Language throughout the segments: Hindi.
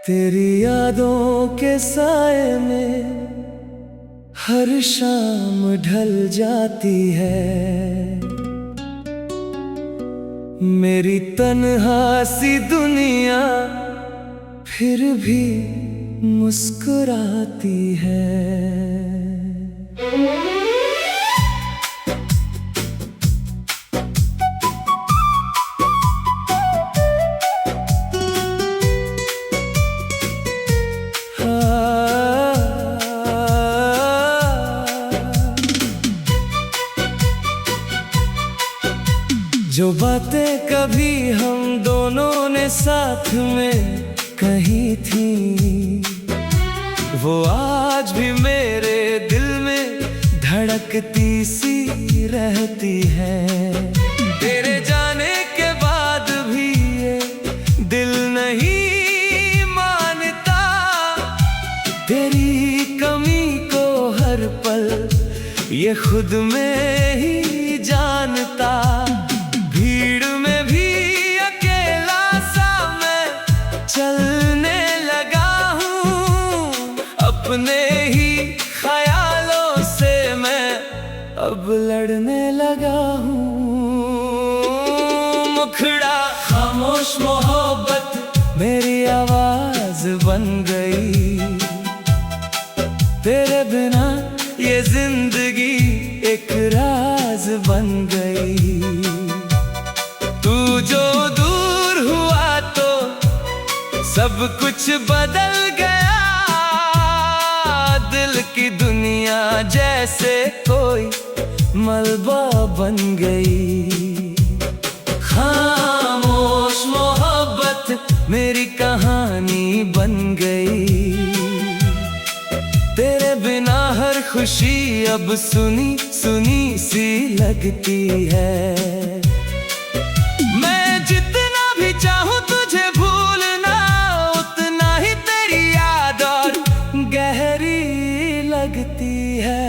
तेरी यादों के साए में हर शाम ढल जाती है। मेरी तन्हा सी दुनिया फिर भी मुस्कुराती है। जो बातें कभी हम दोनों ने साथ में कही थी, वो आज भी मेरे दिल में धड़कती सी रहती है। तेरे जाने के बाद भी ये दिल नहीं मानता, तेरी कमी को हर पल ये खुद में ही जानता। भीड़ में भी अकेला सा मैं चलने लगा हूँ, अपने ही ख्यालों से मैं अब लड़ने लगा हूँ। मुखड़ा खामोश मोहब्बत मेरी आवाज बन गई। तेरे बिना ये जिंदगी एक राज बन गई। तू जो दूर हुआ तो सब कुछ बदल गया। दिल की दुनिया जैसे कोई मलबा बन गई। खामोश मोहब्बत मेरी कहानी बन गई। तेरे बिना हर खुशी अब सुनी सुनी सी लगती है। मैं जितना भी चाहूं तुझे भूलना, उतना ही तेरी याद और गहरी लगती है।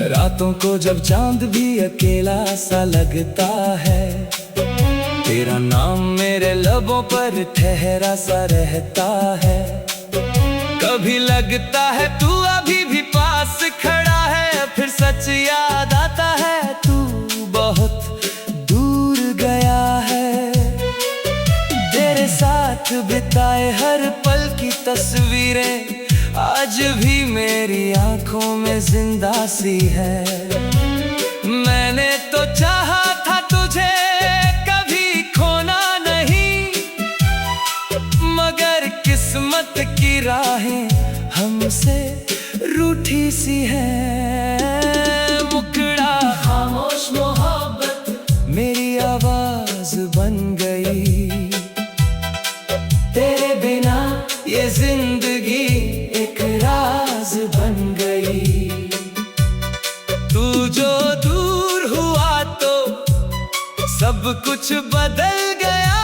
रातों को जब चांद भी अकेला सा लगता है, तेरा नाम मेरे लबों पर ठहरा सा रहता है। कभी लगता है तू अभी भी पास खड़ा है, फिर सच याद आता है तू बहुत दूर गया है। तेरे साथ बिताए हर पल की तस्वीरें आज भी मेरी आंखों में जिंदा सी है। मैंने तो चाहा था तुझे कभी खोना नहीं, मगर किस्मत की राहें हमसे रूठी सी है। मुखड़ा खामोश मोहब्बत मेरी आवाज बन गई। तेरे बिना ये जिंदगी एक राज बन गई। तू जो दूर हुआ तो सब कुछ बदल गया।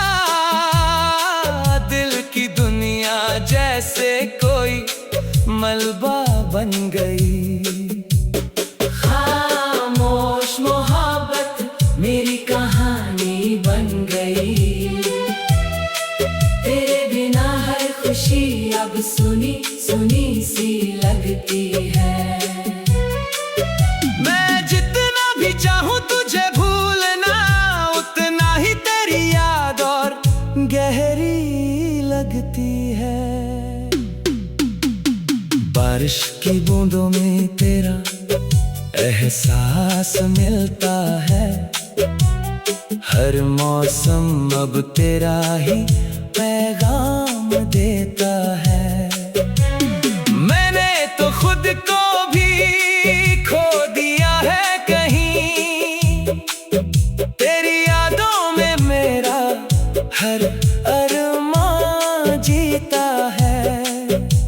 दिल की दुनिया जैसे कोई मलबा बन गई। खामोश मोहब्बत मेरी कहानी बन गई। तेरे बिना हर खुशी अब सुनी सुनी सी लगती है। मैं जितना भी चाहूं तुझे भूलना, उतना ही तेरी याद और गहरी लगती है। बारिश की बूंदों में तेरा एहसास मिलता है। हर मौसम अब तेरा ही पैगाम देता है। मैंने तो खुद को भी खो दिया है कहीं, तेरी यादों में मेरा हर अरमान जीता है।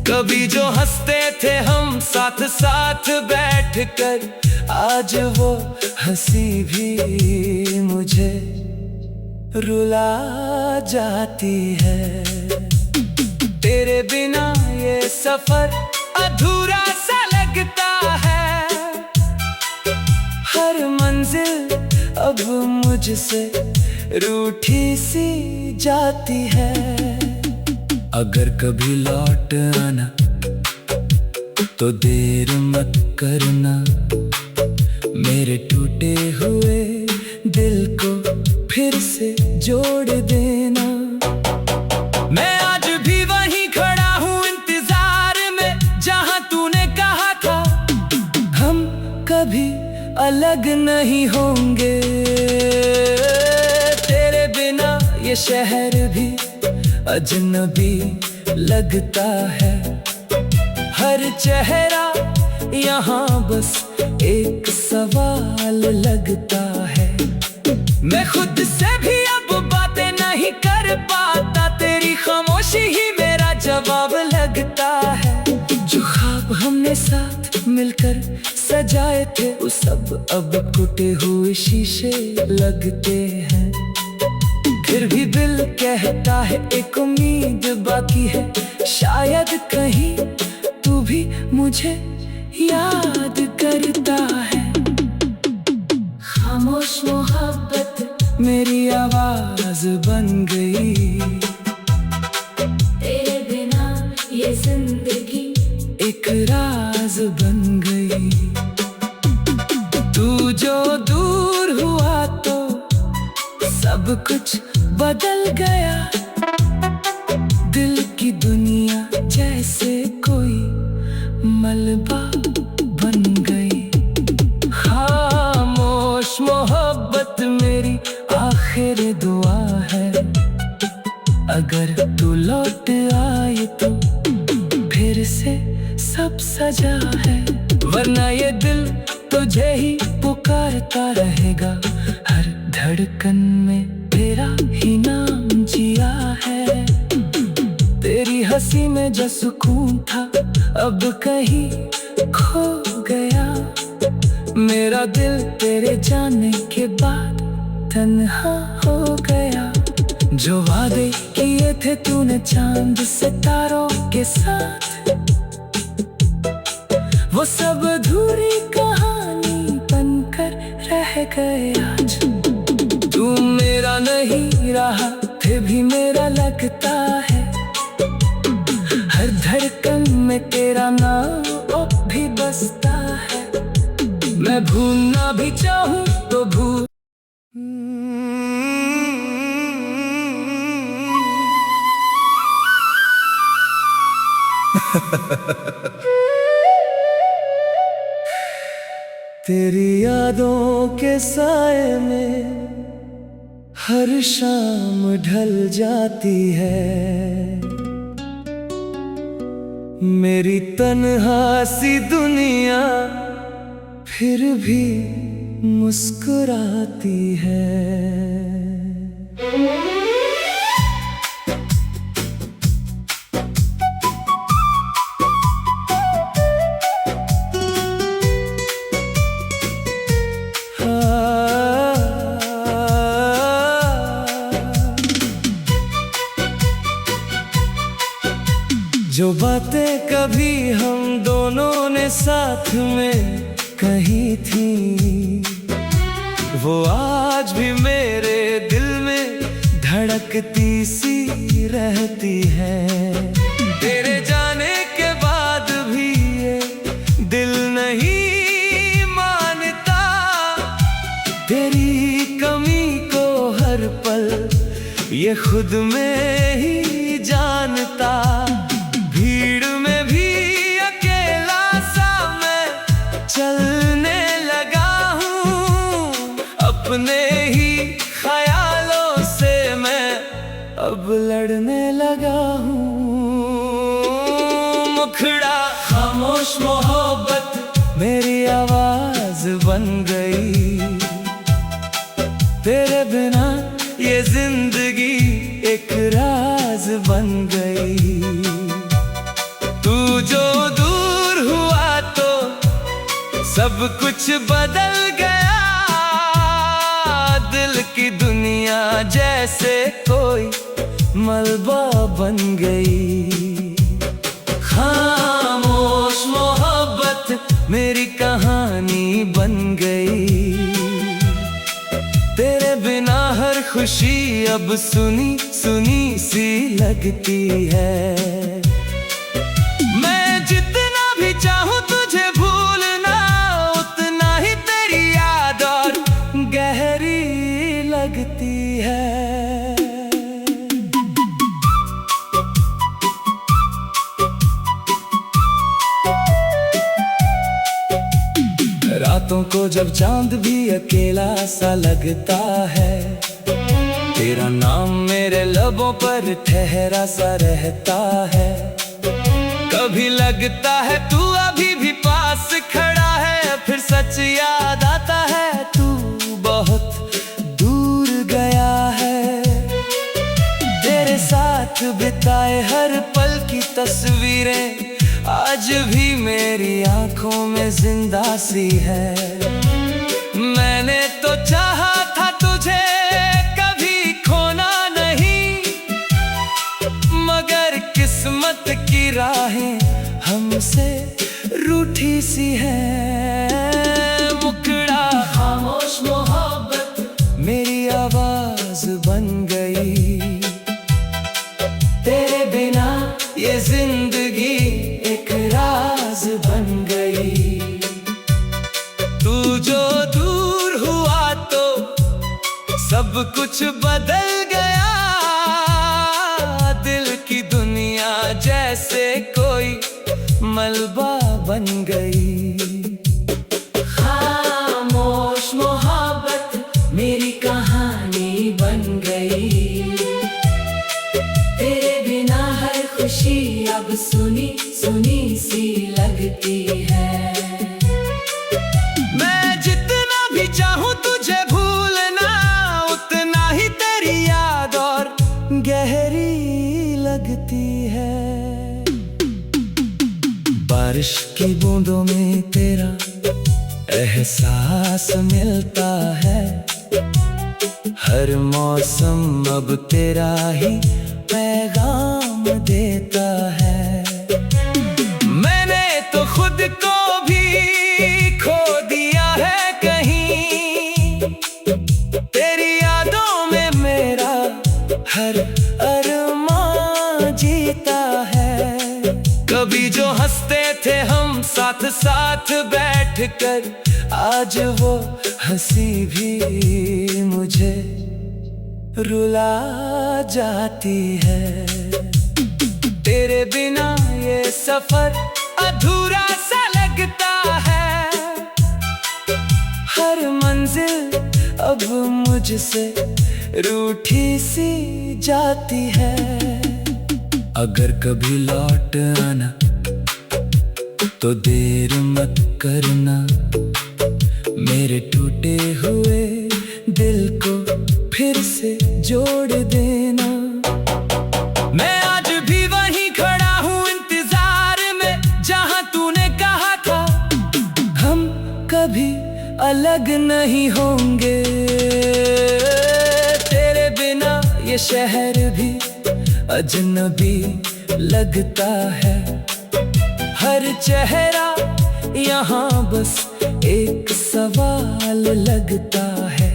कभी जो हंसते थे हम साथ साथ बैठकर, आज वो हंसी भी मुझे मुझे रुला जाती है। तेरे बिना ये सफर अधूरा सा लगता है। हर मंजिल अब मुझसे रूठी सी जाती है। अगर कभी लौट आना तो देर मत करना, मेरे टूटे हुए दिल को फिर से जोड़ देना। मैं आज भी वहीं खड़ा हूँ इंतजार में, जहाँ तूने कहा था हम कभी अलग नहीं होंगे। तेरे बिना ये शहर भी अजनबी लगता है। हर चेहरा यहाँ बस एक सवाल लगता है। मैं खुद से भी अब बातें नहीं कर पाता, तेरी खामोशी ही मेरा जवाब लगता है। जो ख्वाब हमने साथ मिलकर सजाए थे, वो सब अब टूटे हुए शीशे लगते हैं। फिर भी दिल कहता है एक उम्मीद बाकी है, शायद कहीं तू भी मुझे याद करता है। खामोश मोहब्बत मेरी आवाज बन गई। तेरे बिना ये जिंदगी एक राज बन गई। तू जो दूर हुआ तो सब कुछ बदल गया। दिल की दुनिया जैसे कोई मलबा बन गई। खामोश मोहब्बत मेरी आखिरी दुआ है। अगर तू लौट आए तो फिर से सब सजा है, वरना ये दिल तुझे ही पुकारता रहेगा। हर धड़कन में तेरा ही नाम जिया है। तेरी हंसी में जो सुकून था अब कहीं खो गया। मेरा दिल तेरे जाने के बाद तन्हा हो गया। जो वादे किए थे तूने चांद सितारों के साथ, वो सब अधूरी कहानी बनकर रह गए आज। तू मेरा नहीं रहा फिर भी मेरा लगता है। हर धड़कन में तेरा नाम अब भी बसता है। मैं भूलना भी चाहूं तो भूल। तेरी यादों के साए में हर शाम ढल जाती है। मेरी तन्हा सी दुनिया फिर भी मुस्कुराती है। जो बातें कभी हम दोनों ने साथ में कही थी, वो आज भी मेरे दिल में धड़कती सी रहती है। तेरे जाने के बाद भी ये दिल नहीं मानता। तेरी कमी को हर पल ये खुद में ही जानता। भीड़ में भी अकेला सा मैं चलने लगा हूँ। अपने ही ख्यालों से मैं अब लड़ने लगा हूँ। मुखड़ा खामोश मोहब्बत मेरी आवाज बन गई। तेरे बिना ये जिंदगी एक राज बन गई। तू जो दूर हुआ तो सब कुछ बदल गया। दिल की की दुनिया जैसे कोई मलबा बन गई। खामोश मोहब्बत मेरी कहानी बन गई। तेरे बिना हर खुशी अब सुनी सुनी सी लगती है। मैं जितना भी चाहूं तुझे भूलना, उतना ही तेरी याद और गहरी लगती है। रातों को जब चांद भी अकेला सा लगता है, तेरा नाम मेरे लबों पर ठहरा सा रहता है। कभी लगता है तू अभी भी पास खड़ा है, फिर सच याद आता है तू बहुत दूर गया है। तेरे साथ बिताए हर पल की तस्वीरें आज भी मेरी आंखों में जिंदा सी है। मैंने तो चाहा था तुझे कभी खोना नहीं, मगर किस्मत की राहें हमसे रूठी सी है। मुकड़ा खामोश मोहब्बत मेरी आवाज बन गई। तेरे बिना ये जिंदगी एक राज बन गई। तू जो दूर हुआ तो सब कुछ बदल गया। दिल की दुनिया जैसे कोई मलबा बन गई। खामोश मोहब्बत मेरी कहानी बन गई। तेरे बिना हर खुशी अब सुनी सुनी सी लगती है। मैं जितना भी चाहूं तुझे भूलना, उतना ही तेरी याद और गहरी लगती है। बारिश की बूंदों में तेरा एहसास मिलता है। हर मौसम अब तेरा ही पैगाम देता है। मैंने तो खुद को भी खो दिया है कहीं। तेरी यादों में मेरा हर अरमान जीता है। कभी जो हंसते थे हम साथ साथ बैठकर, आज वो हंसी भी मुझे रुला जाती है। तेरे बिना ये सफर अधूरा सा लगता है। हर मंजिल अब मुझसे रूठी सी जाती है। अगर कभी लौट आना तो देर मत करना, मेरे टूटे हुए दिल को फिर से जोड़ देना। मैं आज भी वहीं खड़ा हूँ इंतजार में, जहाँ तूने कहा था हम कभी अलग नहीं होंगे। तेरे बिना ये शहर भी अजनबी लगता है। हर चेहरा यहाँ बस एक सवाल लगता है।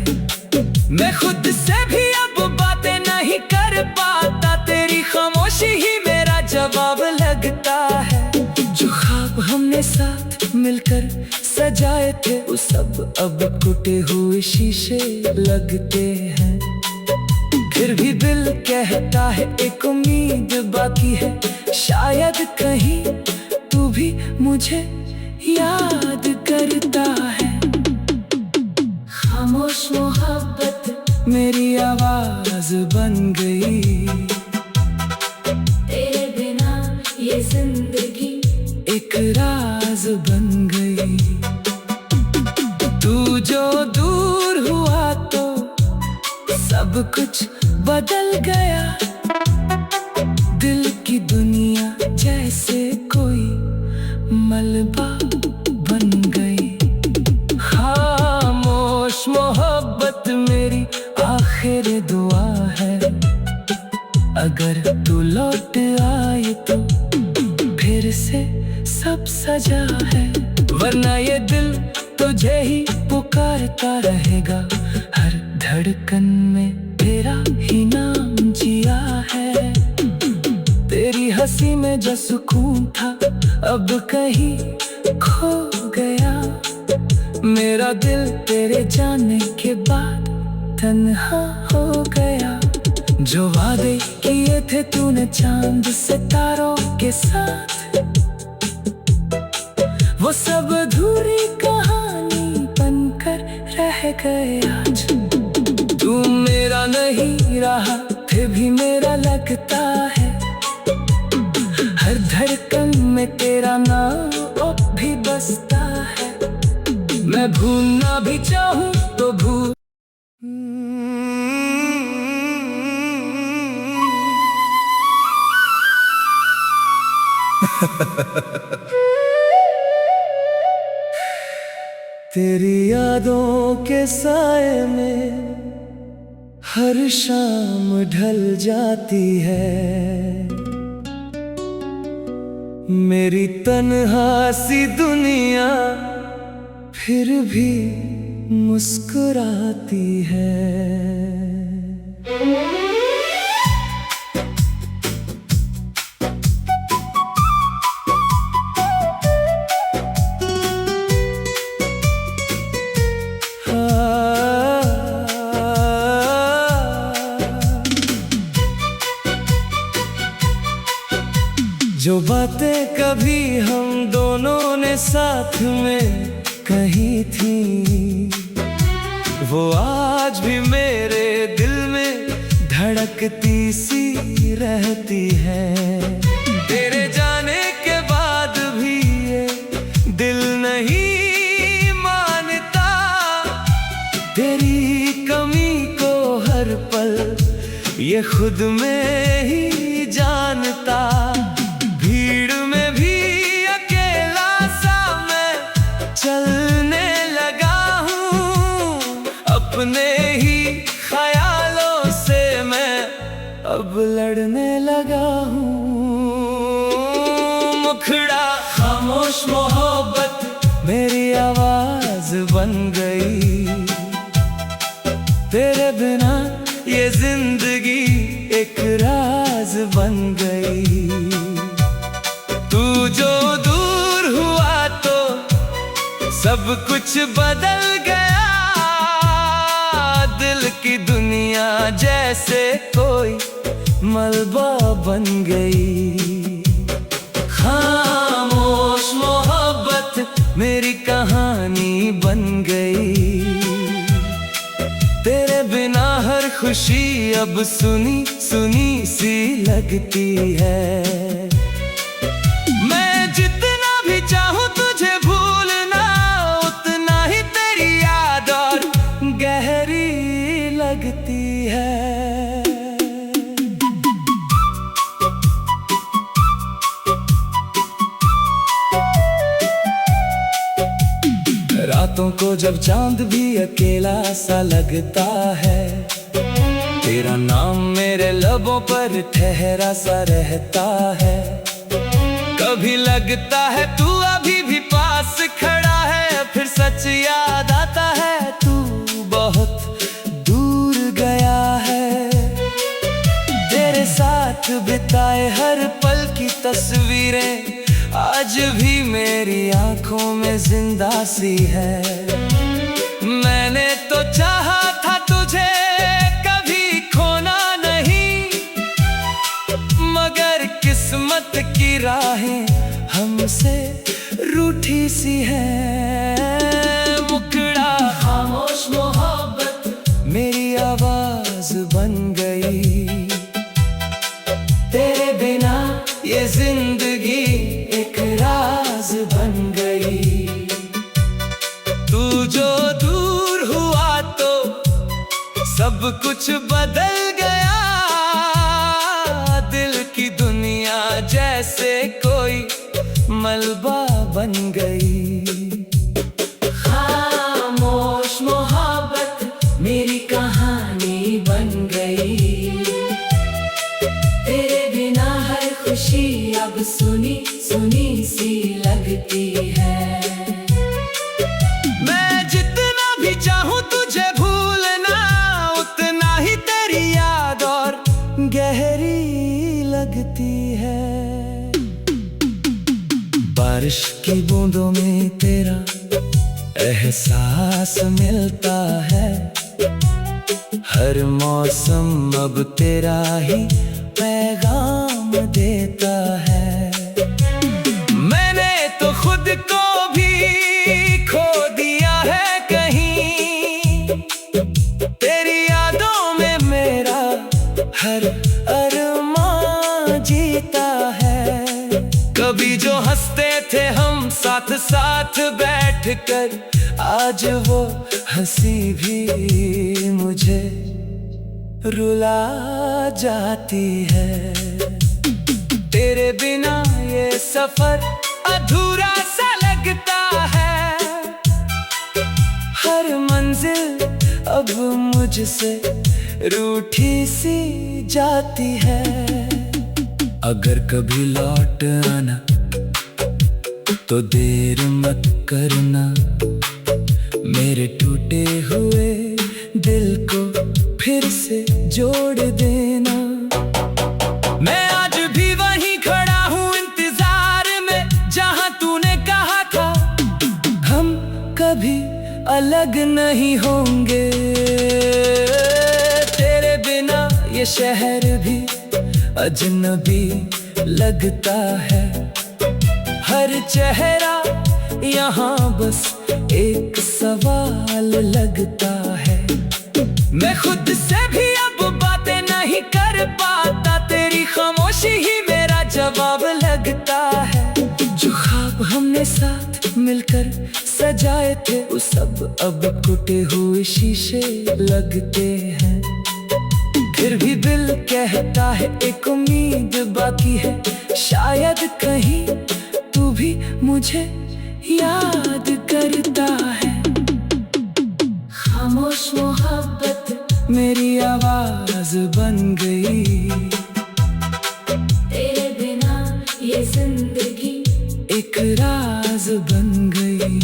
मैं खुद से भी अब बातें नहीं कर पाता, तेरी खामोशी ही मेरा जवाब लगता है। जो ख्वाब हमने साथ मिलकर सजाए थे, वो सब अब टूटे हुए शीशे लगते हैं। फिर भी दिल कहता है एक उम्मीद बाकी है, शायद कहीं तू भी मुझे याद करता है। खामोश मोहब्बत मेरी आवाज बन गई। तेरे बिना ये जिंदगी एक राज बन गई। तू जो दूर हुआ तो सब कुछ बदल गया। दिल की दुनिया जैसे कोई मलबा बन गई। खामोश मोहब्बत मेरी आखिरी आखिरी दुआ है, अगर तू लौट आए तो फिर से सब सजा है, वरना ये दिल तुझे ही पुकारता रहेगा। हर धड़कन में तेरा ही नाम जिया है, तेरी हंसी में जो सुकून था अब कहीं खो गया। मेरा दिल तेरे जाने के बाद तन्हा हो गया। जो वादे किए थे तूने चांद सितारों के साथ, वो सब अधूरी कहानी बनकर रह गए आज। तू मेरा नहीं रहा फिर भी मेरा लगता है, हर धड़कन में तेरा नाम अब भी बसता है। मैं भूलना भी चाहूं तो भूल तेरी यादों के साए में हर शाम ढल जाती है, मेरी तन्हा सी दुनिया फिर भी मुस्कुराती है। जो बातें कभी हम दोनों ने साथ में कही थी, वो आज भी मेरे दिल में धड़कती सी रहती है। तेरे जाने के बाद भी ये दिल नहीं मानता, तेरी कमी को हर पल ये खुद में ही जानता। भीड़ में भी अकेला सा मैं चलने लगा हूँ, अपने ही ख्यालों से मैं अब लड़ने लगा हूँ। मुखड़ा खामोश मोहब्बत मेरी आवाज बन गई, तेरे बिना ये जिंदगी एक राज बन गई। तू जो दूर हुआ तो सब कुछ बदल गया, दिल की दुनिया जैसे कोई मलबा बन गई। खामोश मोहब्बत मेरी कहानी बन गई, तेरे बिना हर खुशी अब सुनी सुनी सी लगती है। मैं जितना भी चाहूं तुझे भूलना, उतना ही तेरी याद और गहरी लगती है। रातों को जब चांद भी अकेला सा लगता है, तेरा नाम मेरे लबों पर ठहरा सा रहता है। कभी लगता है तू अभी भी पास खड़ा है, फिर सच याद आता है तू बहुत दूर गया है। तेरे साथ बिताए हर पल की तस्वीरें आज भी मेरी आंखों में जिंदा सी है। मैंने तो चाहा था तुझे कभी खोना नहीं, मगर किस्मत की राहें हमसे रूठी सी है। मुखड़ा खामोश मोहब्बत मेरी आवाज बन गई, तेरे बिना ये जिंदगी एक राज बन गई। तू जो दूर हुआ तो सब कुछ बदल गया, दिल की दुनिया जैसे कोई मलबा बन गई। खामोश मोहब्बत मेरी कहानी बन सुनी सी लगती है। मैं जितना भी चाहूं तुझे भूलना, उतना ही तेरी याद और गहरी लगती है। बारिश की बूंदों में तेरा एहसास मिलता है। हर मौसम अब तेरा ही पैगाम देता है। मैंने तो खुद को भी खो दिया है कहीं, तेरी यादों में मेरा हर अरमान जीता है। कभी जो हंसते थे हम साथ साथ बैठकर, आज वो हंसी भी मुझे रुला जाती है। तेरे बिना ये सफर अधूरा सा लगता है। हर मंजिल अब मुझसे रूठी सी जाती है। अगर कभी लौट आना तो देर मत करना, मेरे टूटे हुए दिल को फिर से जोड़ देना। मैं आज भी वहीं खड़ा हूँ इंतजार में, जहाँ तूने कहा था हम कभी अलग नहीं होंगे। तेरे बिना ये शहर भी अजनबी लगता है। हर चेहरा यहाँ बस एक सवाल लगता है। मैं खुद से भी अब बातें नहीं कर पाता, तेरी खामोशी ही मेरा जवाब लगता है। जो ख्वाब हमने साथ मिलकर सजाए थे, वो सब अब टूटे हुए शीशे लगते हैं। फिर भी दिल कहता है एक उम्मीद बाकी है, शायद कहीं तू भी मुझे याद करता है। खामोश मोहब्बत मेरी आवाज बन गई, तेरे बिना ये जिंदगी एक राज बन गई।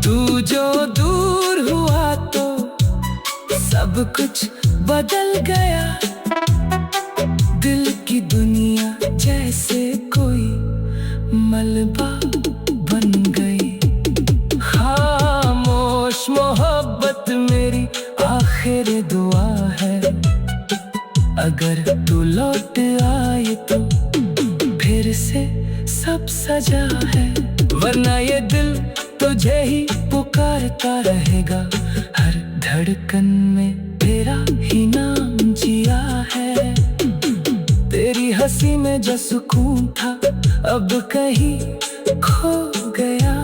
तू जो दूर हुआ तो सब कुछ बदल गया। दिल की दुनिया जैसे कोई मलबा बन गई। खामोश मोहब्बत मेरी आखिरी दुआ है। अगर तू लौट आए तो फिर से सब सजा है, वरना ये दिल तुझे ही पुकारता रहेगा। हर धड़कन में तेरा ही नाम जिया है। तेरी हंसी में जो सुकून था अब कहीं खो गया।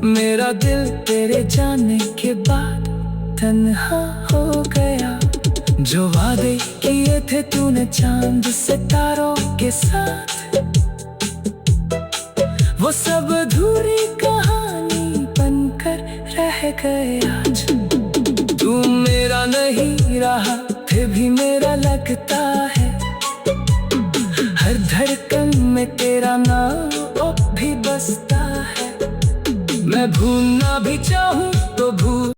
मेरा दिल तेरे जाने के बाद तन्हा हो गया। जो वादे किए थे तूने चांद सितारों के साथ, वो सब अधूरी कहानी बनकर रह गए आज। तू मेरा नहीं रहा फिर भी मेरा लगता है। हर धड़कन में तेरा नाम अब भी बसता है। मैं भूलना भी चाहूं तो भूल